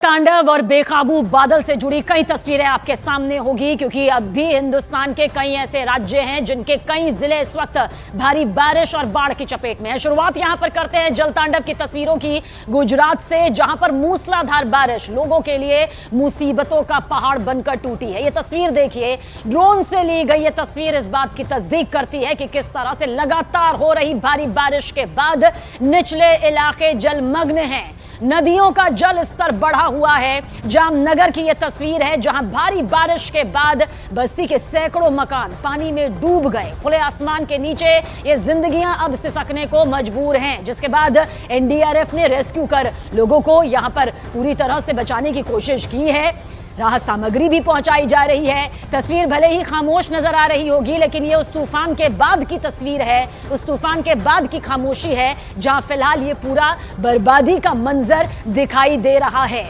तांडव और बेकाबू बादल से जुड़ी कई तस्वीरें आपके सामने होगी, क्योंकि अब भी हिंदुस्तान के कई ऐसे राज्य हैं जिनके कई जिले इस वक्त भारी बारिश और बाढ़ की चपेट में है। शुरुआत यहां पर करते हैं जल तांडव की तस्वीरों की, गुजरात से, जहां पर मूसलाधार बारिश लोगों के लिए मुसीबतों का पहाड़ बनकर टूटी है। ये तस्वीर देखिए, ड्रोन से ली गई ये तस्वीर इस बात की तस्दीक करती है कि किस तरह से लगातार हो रही भारी बारिश के बाद निचले इलाके जलमग्न हैं। नदियों का जल स्तर बढ़ा हुआ है। जामनगर की यह तस्वीर है, जहां भारी बारिश के बाद बस्ती के सैकड़ों मकान पानी में डूब गए। खुले आसमान के नीचे ये जिंदगियां अब सिसकने को मजबूर हैं, जिसके बाद एनडीआरएफ ने रेस्क्यू कर लोगों को यहां पर पूरी तरह से बचाने की कोशिश की है। राहत सामग्री भी पहुंचाई जा रही है। तस्वीर भले ही खामोश नजर आ रही होगी, लेकिन ये उस तूफान के बाद की तस्वीर है, उस तूफान के बाद की खामोशी है, जहां फिलहाल ये पूरा बर्बादी का मंजर दिखाई दे रहा है।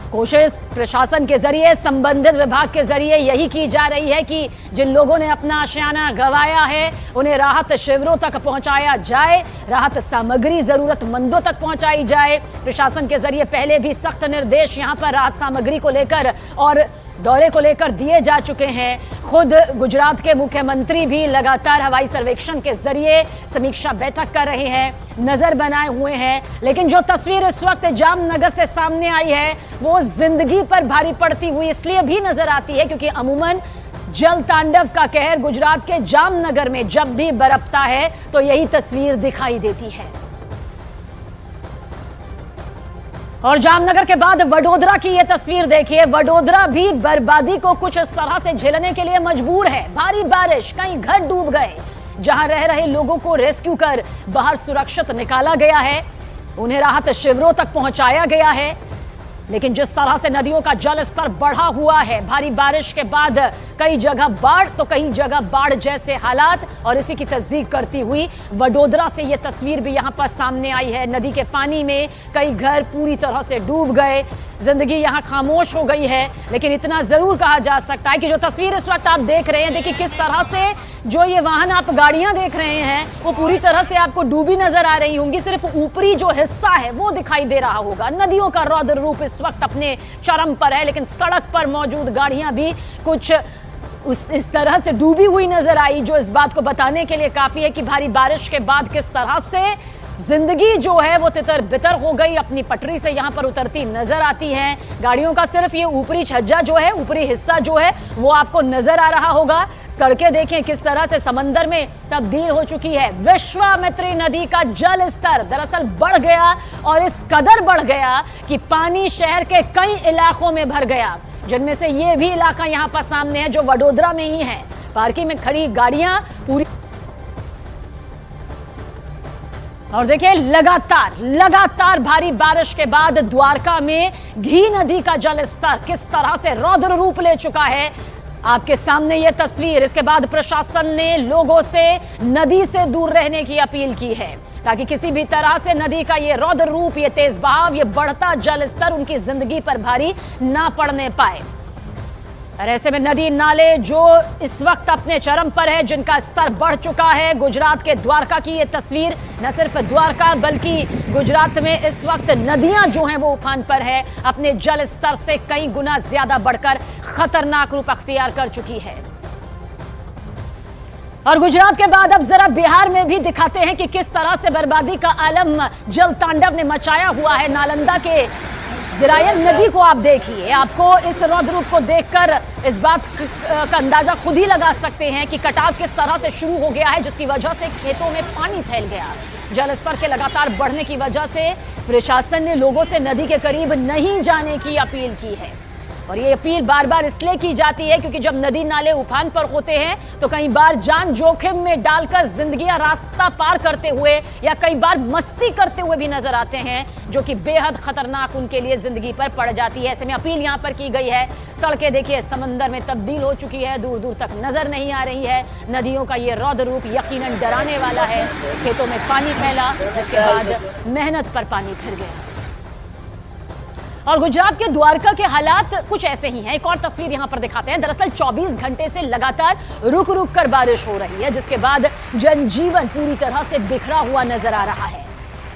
कोशिश प्रशासन के जरिए, संबंधित विभाग के जरिए यही की जा रही है कि जिन लोगों ने अपना आशियाना गंवाया है उन्हें राहत शिविरों तक पहुंचाया जाए, राहत सामग्री जरूरतमंदों तक पहुंचाई जाए। प्रशासन के जरिए पहले भी सख्त निर्देश यहां पर राहत सामग्री को लेकर और दौरे को लेकर दिए जा चुके हैं। खुद गुजरात के मुख्यमंत्री भी लगातार हवाई सर्वेक्षण के जरिए समीक्षा बैठक कर रहे हैं, नजर बनाए हुए हैं। लेकिन जो तस्वीर इस वक्त जामनगर से सामने आई है वो जिंदगी पर भारी पड़ती हुई इसलिए भी नजर आती है क्योंकि अमूमन जल तांडव का कहर गुजरात के जामनगर में जब भी बरपता है तो यही तस्वीर दिखाई देती है। और जामनगर के बाद वडोदरा की यह तस्वीर देखिए, वडोदरा भी बर्बादी को कुछ इस तरह से झेलने के लिए मजबूर है। भारी बारिश, कई घर डूब गए, जहां रह रहे लोगों को रेस्क्यू कर बाहर सुरक्षित निकाला गया है, उन्हें राहत शिविरों तक पहुंचाया गया है। लेकिन जिस तरह से नदियों का जल स्तर बढ़ा हुआ है, भारी बारिश के बाद कई जगह बाढ़ तो कई जगह बाढ़ जैसे हालात, और इसी की तस्दीक करती हुई वडोदरा से यह तस्वीर भी यहां पर सामने आई है। नदी के पानी में कई घर पूरी तरह से डूब गए, जिंदगी यहां खामोश हो गई है। लेकिन इतना जरूर कहा जा सकता है कि जो तस्वीर इस वक्त आप देख रहे हैं, देखिए किस तरह से जो ये वाहन आप गाड़ियां देख रहे हैं वो पूरी तरह से आपको डूबी नजर आ रही होंगी। सिर्फ ऊपरी जो हिस्सा है वो दिखाई दे रहा होगा। नदियों का रौद्र रूप इस वक्त अपने चरम पर है, लेकिन सड़क पर मौजूद गाड़ियां भी कुछ इस तरह से डूबी हुई नजर आई, जो इस बात को बताने के लिए काफी है कि भारी बारिश के बाद किस तरह से जिंदगी जो है वो तितर बितर हो गई, अपनी पटरी से यहां पर उतरती नजर आती है। गाड़ियों का सिर्फ ये ऊपरी छज्जा जो है, ऊपरी हिस्सा जो है वो आपको नजर आ रहा होगा। सड़कें देखें किस तरह से समंदर में तब्दील हो चुकी है। विश्वामित्री नदी का जल स्तर दरअसल बढ़ गया, और इस कदर बढ़ गया कि पानी शहर के कई इलाकों में भर गया, जिनमें से ये भी इलाका यहां पर सामने है जो वडोदरा में ही है। पार्किंग में खड़ी गाड़ियां पूरी, और देखिए लगातार भारी बारिश के बाद द्वारका में घी नदी का जल स्तर किस तरह से रौद्र रूप ले चुका है, आपके सामने ये तस्वीर। इसके बाद प्रशासन ने लोगों से नदी से दूर रहने की अपील की है, ताकि किसी भी तरह से नदी का ये रौद्र रूप, ये तेज बहाव, ये बढ़ता जल स्तर उनकी जिंदगी पर भारी ना पड़ने पाए। और ऐसे में नदी नाले जो इस वक्त अपने चरम पर है, जिनका स्तर बढ़ चुका है। गुजरात के द्वारका की ये तस्वीर, न सिर्फ द्वारका बल्कि गुजरात में इस वक्त नदियां जो हैं वो उफान पर है, अपने जल स्तर से कई गुना ज्यादा बढ़कर खतरनाक रूप अख्तियार कर चुकी है। और गुजरात के बाद अब जरा बिहार में भी दिखाते हैं कि किस तरह से बर्बादी का आलम जल तांडव ने मचाया हुआ है। नालंदा के जिरायल नदी को आप देखिए, आपको इस रौद्र रूप को देखकर इस बात का अंदाजा खुद ही लगा सकते हैं कि कटाव किस तरह से शुरू हो गया है, जिसकी वजह से खेतों में पानी फैल गया। जल स्तर के लगातार बढ़ने की वजह से प्रशासन ने लोगों से नदी के करीब नहीं जाने की अपील की है। और ये अपील बार बार इसलिए की जाती है क्योंकि जब नदी नाले उफान पर होते हैं तो कई बार जान जोखिम में डालकर जिंदगियां रास्ता पार करते हुए या कई बार मस्ती करते हुए भी नजर आते हैं, जो कि बेहद खतरनाक उनके लिए जिंदगी पर पड़ जाती है। ऐसे में अपील यहां पर की गई है। सड़कें देखिए समंदर में तब्दील हो चुकी है, दूर दूर तक नजर नहीं आ रही है। नदियों का ये रौद्र रूप यकीनन डराने वाला है। खेतों में पानी फैला, जिसके बाद मेहनत पर पानी फिर गया। और गुजरात के द्वारका के हालात कुछ ऐसे ही हैं। एक और तस्वीर यहां पर दिखाते हैं। दरअसल 24 घंटे से लगातार रुक रुक कर बारिश हो रही है, जिसके बाद जनजीवन पूरी तरह से बिखरा हुआ नजर आ रहा है।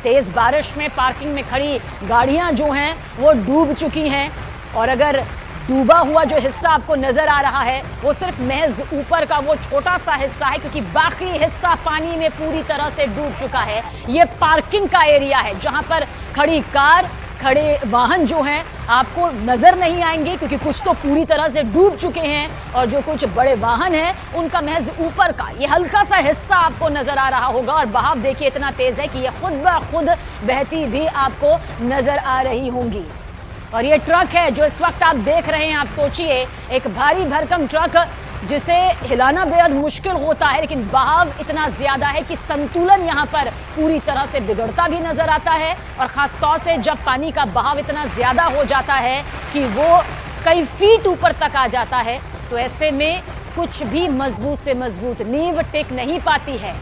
तेज बारिश में पार्किंग में खड़ी गाड़ियां जो हैं वो डूब चुकी हैं। और अगर डूबा हुआ जो हिस्सा आपको नजर आ रहा है वो सिर्फ महज ऊपर का वो छोटा सा हिस्सा है, क्योंकि बाकी हिस्सा पानी में पूरी तरह से डूब चुका है। ये पार्किंग का एरिया है जहां पर खड़ी कार, खड़े वाहन जो हैं आपको नजर नहीं आएंगे, क्योंकि कुछ तो पूरी तरह से डूब चुके हैं और जो कुछ बड़े वाहन हैं उनका महज ऊपर का ये हल्का सा हिस्सा आपको नजर आ रहा होगा। और बहाव देखिए इतना तेज है कि ये खुद ब खुद बहती भी आपको नजर आ रही होंगी। और ये ट्रक है जो इस वक्त आप देख रहे हैं, आप सोचिए एक भारी भरकम ट्रक जिसे हिलाना बेहद मुश्किल होता है, लेकिन बहाव इतना ज्यादा है कि संतुलन यहाँ पर पूरी तरह से बिगड़ता भी नजर आता है। और खासतौर से जब पानी का बहाव इतना ज्यादा हो जाता है कि वो कई फीट ऊपर तक आ जाता है, तो ऐसे में कुछ भी मजबूत से मजबूत नींव टिक नहीं पाती है।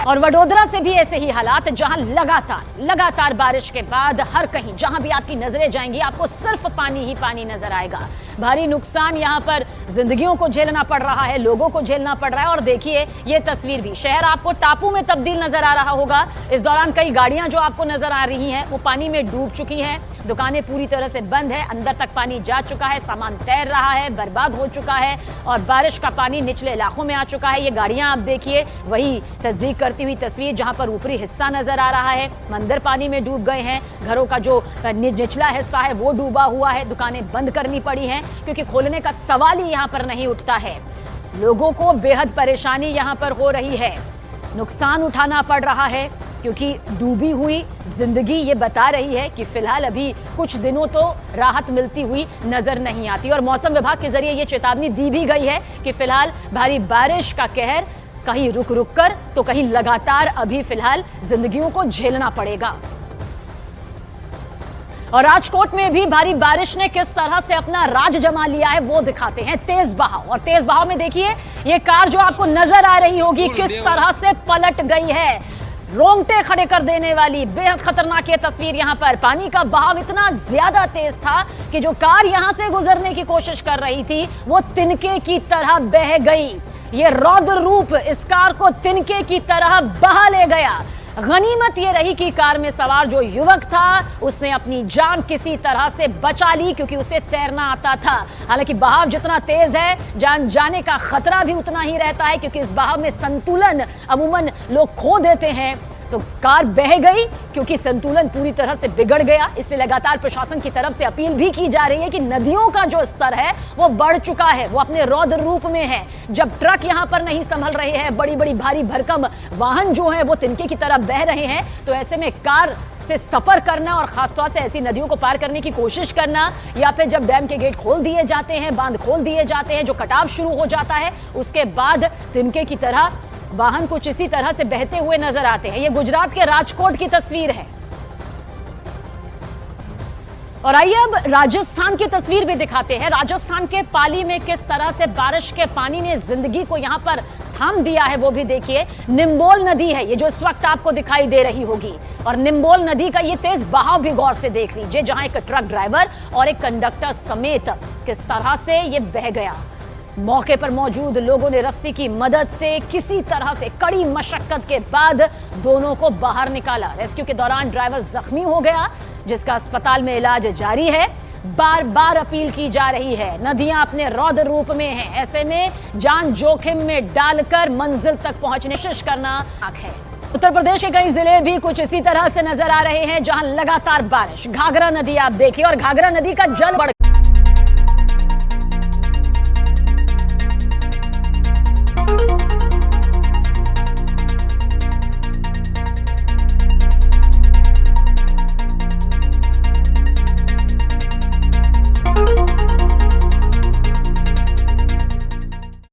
और वडोदरा से भी ऐसे ही हालात, जहां लगातार बारिश के बाद हर कहीं जहां भी आपकी नजरें जाएंगी आपको सिर्फ पानी ही पानी नजर आएगा। भारी नुकसान यहां पर जिंदगियों को झेलना पड़ रहा है, लोगों को झेलना पड़ रहा है। और देखिए ये तस्वीर भी, शहर आपको टापू में तब्दील नजर आ रहा होगा। इस दौरान कई गाड़ियां जो आपको नजर आ रही हैं वो पानी में डूब चुकी हैं, दुकानें पूरी तरह से बंद है, अंदर तक पानी जा चुका है, सामान तैर रहा है, बर्बाद हो चुका है और बारिश का पानी निचले इलाकों में आ चुका है। ये गाड़ियां आप देखिए वही तस्दीक करती हुई तस्वीर, जहां पर ऊपरी हिस्सा नजर आ रहा है, मंदिर पानी में डूब गए हैं, घरों का जो निचला हिस्सा है वो डूबा हुआ है, दुकानें बंद करनी पड़ी हैं क्योंकि खोलने का सवाल ही यहां पर नहीं उठता है। लोगों को बेहद परेशानी यहां पर हो रही है, नुकसान उठाना पड़ रहा है क्योंकि डूबी हुई जिंदगी ये बता रही है कि फिलहाल अभी कुछ दिनों तो राहत मिलती हुई नजर नहीं आती। और मौसम विभाग के जरिए ये चेतावनी दी भी गई है कि फिलहाल भारी बारिश का कहर कहीं रुक रुक कर तो कहीं लगातार अभी फिलहाल जिंदगियों को झेलना पड़ेगा। और राजकोट में भी भारी बारिश ने किस तरह से अपना राज जमा लिया है वो दिखाते हैं। तेज बहाव, और तेज बहाव में देखिए ये कार जो आपको नजर आ रही होगी किस तरह से पलट गई है, रोंगटे खड़े कर देने वाली बेहद खतरनाक ये तस्वीर। यहाँ पर पानी का बहाव इतना ज्यादा तेज था कि जो कार यहां से गुजरने की कोशिश कर रही थी वो तिनके की तरह बह गई। ये रौद्र रूप इस कार को तिनके की तरह बहा ले गया। गनीमत ये रही कि कार में सवार जो युवक था उसने अपनी जान किसी तरह से बचा ली क्योंकि उसे तैरना आता था। हालांकि बहाव जितना तेज है जान जाने का खतरा भी उतना ही रहता है, क्योंकि इस बहाव में संतुलन अमूमन लोग खो देते हैं। तो कार बह गई क्योंकि संतुलन पूरी तरह से बिगड़ गया। इसलिए लगातार प्रशासन की तरफ से अपील भी की जा रही है कि नदियों का जो स्तर है वो बढ़ चुका है, वो अपने रौद्र रूप में है। जब ट्रक यहां पर नहीं संभल रहे हैं, बड़ी बड़ी भारी भरकम वाहन जो है वो तिनके की तरफ बह रहे हैं, तो ऐसे में कार से सफर करना और खासतौर से ऐसी नदियों को पार करने की कोशिश करना, या फिर जब डैम के गेट खोल दिए जाते हैं, बांध खोल दिए जाते हैं, जो कटाव शुरू हो जाता है, उसके बाद तिनके की तरह वाहन कुछ इसी तरह से बहते हुए नजर आते हैं। ये गुजरात के राजकोट की तस्वीर है। और आइए अब राजस्थान की तस्वीर भी दिखाते हैं। राजस्थान के पाली में किस तरह से बारिश के पानी ने जिंदगी को यहां पर थाम दिया है वो भी देखिए। निम्बोल नदी है ये जो इस वक्त आपको दिखाई दे रही होगी, और निम्बोल नदी का ये तेज बहाव भी गौर से देख लीजिए, जहां एक ट्रक ड्राइवर और एक कंडक्टर समेत किस तरह से ये बह गया। मौके पर मौजूद लोगों ने रस्सी की मदद से किसी तरह से कड़ी मशक्कत के बाद दोनों को बाहर निकाला। रेस्क्यू के दौरान ड्राइवर जख्मी हो गया, जिसका अस्पताल में इलाज जारी है। बार बार अपील की जा रही है, नदियां अपने रौद्र रूप में हैं, ऐसे में जान जोखिम में डालकर मंजिल तक पहुंचने की कोशिश करना है। उत्तर प्रदेश के कई जिले भी कुछ इसी तरह से नजर आ रहे हैं, जहां लगातार बारिश। घाघरा नदी आप देखिए, और घाघरा नदी का जल बढ़